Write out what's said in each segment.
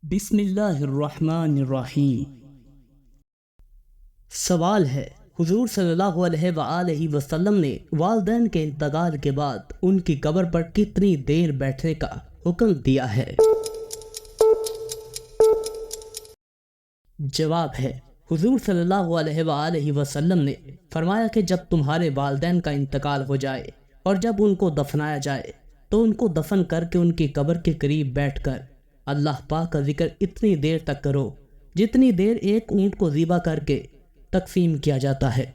بسم اللہ الرحمن الرحیم۔ سوال ہے، حضور صلی اللہ علیہ وآلہ وسلم نے والدین کے انتقال کے بعد ان کی قبر پر کتنی دیر بیٹھنے کا حکم دیا ہے؟ جواب ہے، حضور صلی اللہ علیہ وآلہ وسلم نے فرمایا کہ جب تمہارے والدین کا انتقال ہو جائے اور جب ان کو دفنایا جائے تو ان کو دفن کر کے ان کی قبر کے قریب بیٹھ کر اللہ پاک کا ذکر اتنی دیر تک کرو جتنی دیر ایک اونٹ کو ذبح کر کے تقسیم کیا جاتا ہے،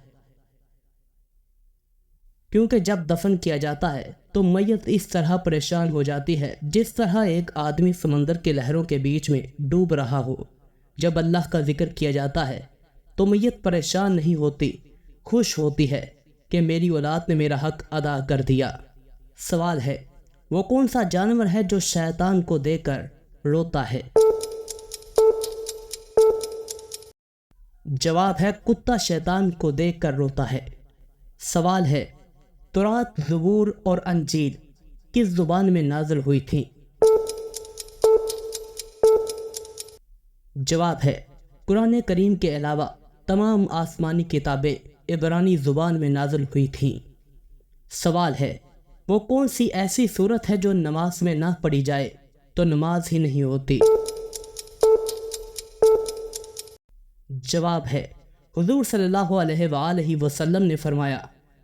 کیونکہ جب دفن کیا جاتا ہے تو میت اس طرح پریشان ہو جاتی ہے جس طرح ایک آدمی سمندر کے لہروں کے بیچ میں ڈوب رہا ہو۔ جب اللہ کا ذکر کیا جاتا ہے تو میت پریشان نہیں ہوتی، خوش ہوتی ہے کہ میری اولاد نے میرا حق ادا کر دیا۔ سوال ہے، وہ کون سا جانور ہے جو شیطان کو دے کر روتا ہے؟ جواب ہے، کتا شیطان کو دیکھ کر روتا ہے۔ سوال ہے، تورات، زبور اور انجیل کس زبان میں نازل ہوئی تھیں؟ جواب ہے، قرآن کریم کے علاوہ تمام آسمانی کتابیں عبرانی زبان میں نازل ہوئی تھیں۔ سوال ہے، وہ کون سی ایسی صورت ہے جو نماز میں نہ پڑھی جائے تو نماز ہی نہیں ہوتی؟ جواب ہے، حضور صلی اللہ علیہ وآلہ وسلم نے فرمایا،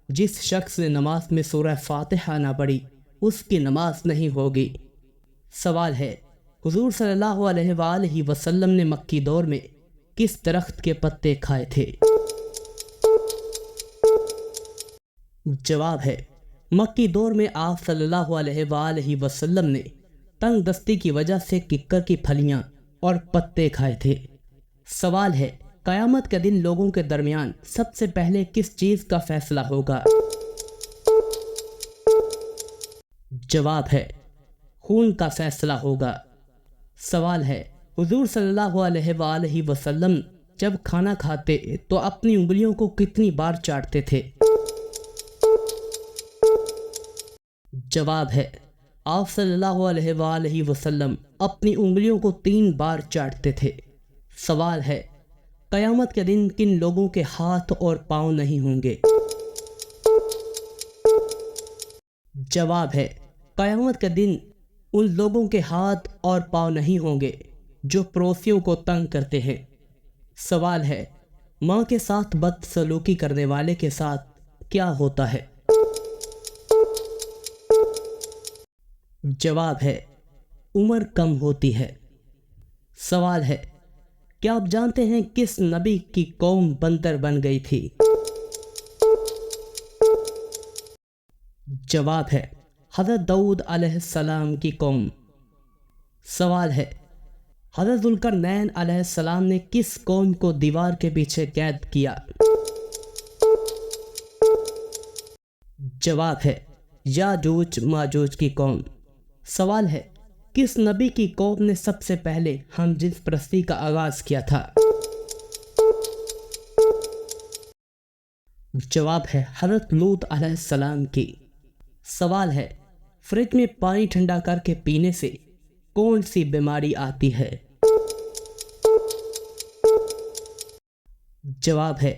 جس شخص نے نماز میں سورہ فاتحہ نہ پڑھی اس کی نماز نہیں ہوگی۔ سوال ہے، حضور صلی اللہ علیہ وآلہ وسلم نے مکی دور میں کس درخت کے پتے کھائے تھے؟ جواب ہے، مکی دور میں آپ صلی اللہ علیہ وآلہ وسلم نے تنگ دستی کی وجہ سے ککر کی پھلیاں اور پتے کھائے تھے۔ سوال ہے، قیامت کے دن لوگوں کے درمیان سب سے پہلے کس چیز کا فیصلہ ہوگا؟ جواب ہے، خون کا فیصلہ ہوگا۔ سوال ہے، حضور صلی اللہ علیہ وآلہ وسلم جب کھانا کھاتے تو اپنی انگلیوں کو کتنی بار چاٹتے تھے؟ جواب ہے، آپ صلی اللہ علیہ وآلہ وسلم اپنی انگلیوں کو 3 بار چاٹتے تھے۔ سوال ہے، قیامت کے دن کن لوگوں کے ہاتھ اور پاؤں نہیں ہوں گے؟ جواب ہے، قیامت کے دن ان لوگوں کے ہاتھ اور پاؤں نہیں ہوں گے جو پڑوسیوں کو تنگ کرتے ہیں۔ سوال ہے، ماں کے ساتھ بد سلوکی کرنے والے کے ساتھ کیا ہوتا ہے؟ جواب ہے، عمر کم ہوتی ہے۔ سوال ہے، کیا آپ جانتے ہیں کس نبی کی قوم بندر بن گئی تھی؟ جواب ہے، حضرت داؤد علیہ السلام کی قوم۔ سوال ہے، حضرت ذوالقرنین علیہ السلام نے کس قوم کو دیوار کے پیچھے قید کیا؟ جواب ہے، یاجوج ماجوج کی قوم۔ سوال ہے، کس نبی کی قوم نے سب سے پہلے ہم جنس پرستی کا آغاز کیا تھا؟ جواب ہے، حضرت لوط علیہ السلام کی۔ سوال ہے، فریج میں پانی ٹھنڈا کر کے پینے سے کون سی بیماری آتی ہے؟ جواب ہے،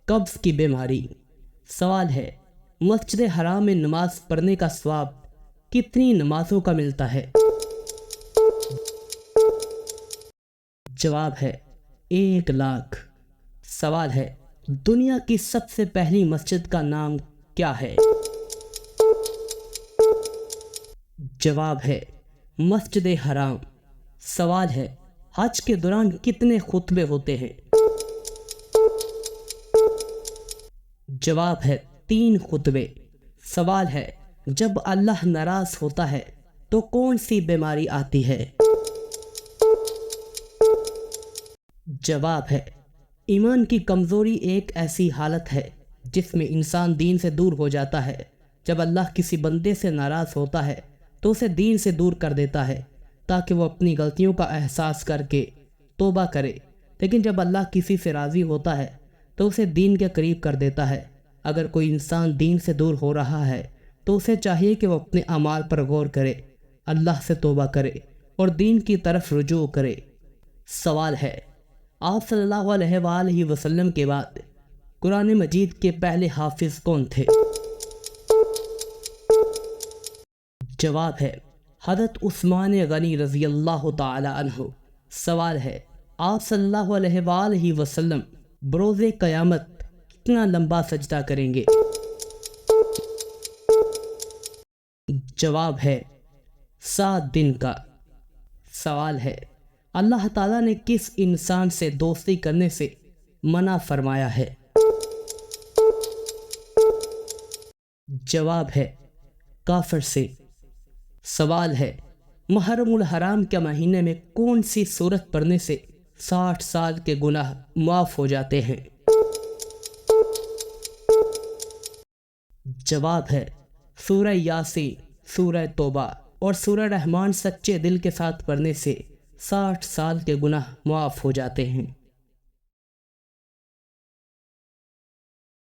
قبض کی بیماری۔ سوال ہے، مسجد حرام میں نماز پڑھنے کا ثواب کتنی نمازوں کا ملتا ہے؟ جواب ہے، 1,00,000۔ سوال ہے، دنیا کی سب سے پہلی مسجد کا نام کیا ہے؟ جواب ہے، مسجد حرام۔ سوال ہے، حج کے دوران کتنے خطبے ہوتے ہیں؟ جواب ہے، 3 خطبے۔ سوال ہے، جب اللہ ناراض ہوتا ہے تو کون سی بیماری آتی ہے؟ جواب ہے، ایمان کی کمزوری ایک ایسی حالت ہے جس میں انسان دین سے دور ہو جاتا ہے۔ جب اللہ کسی بندے سے ناراض ہوتا ہے تو اسے دین سے دور کر دیتا ہے تاکہ وہ اپنی غلطیوں کا احساس کر کے توبہ کرے، لیکن جب اللہ کسی سے راضی ہوتا ہے تو اسے دین کے قریب کر دیتا ہے۔ اگر کوئی انسان دین سے دور ہو رہا ہے تو اسے چاہیے کہ وہ اپنے اعمال پر غور کرے، اللہ سے توبہ کرے اور دین کی طرف رجوع کرے۔ سوال ہے، آپ صلی اللہ علیہ وآلہ وسلم کے بعد قرآن مجید کے پہلے حافظ کون تھے؟ جواب ہے حضرت عثمان غنی رضی اللہ تعالی عنہ۔ سوال ہے، آپ صلی اللہ علیہ وآلہ وسلم بروز قیامت کتنا لمبا سجدہ کریں گے؟ جواب ہے 7 دن کا۔ سوال ہے، اللہ تعالیٰ نے کس انسان سے دوستی کرنے سے منع فرمایا ہے؟ جواب ہے کافر سے۔ سوال ہے، محرم الحرام کے مہینے میں کون سی سورت پڑھنے سے 60 سال کے گناہ معاف ہو جاتے ہیں؟ جواب ہے سورہ یاسین، سورہ توبہ اور سورہ رحمان سچے دل کے ساتھ پڑھنے سے 60 سال کے گناہ معاف ہو جاتے ہیں۔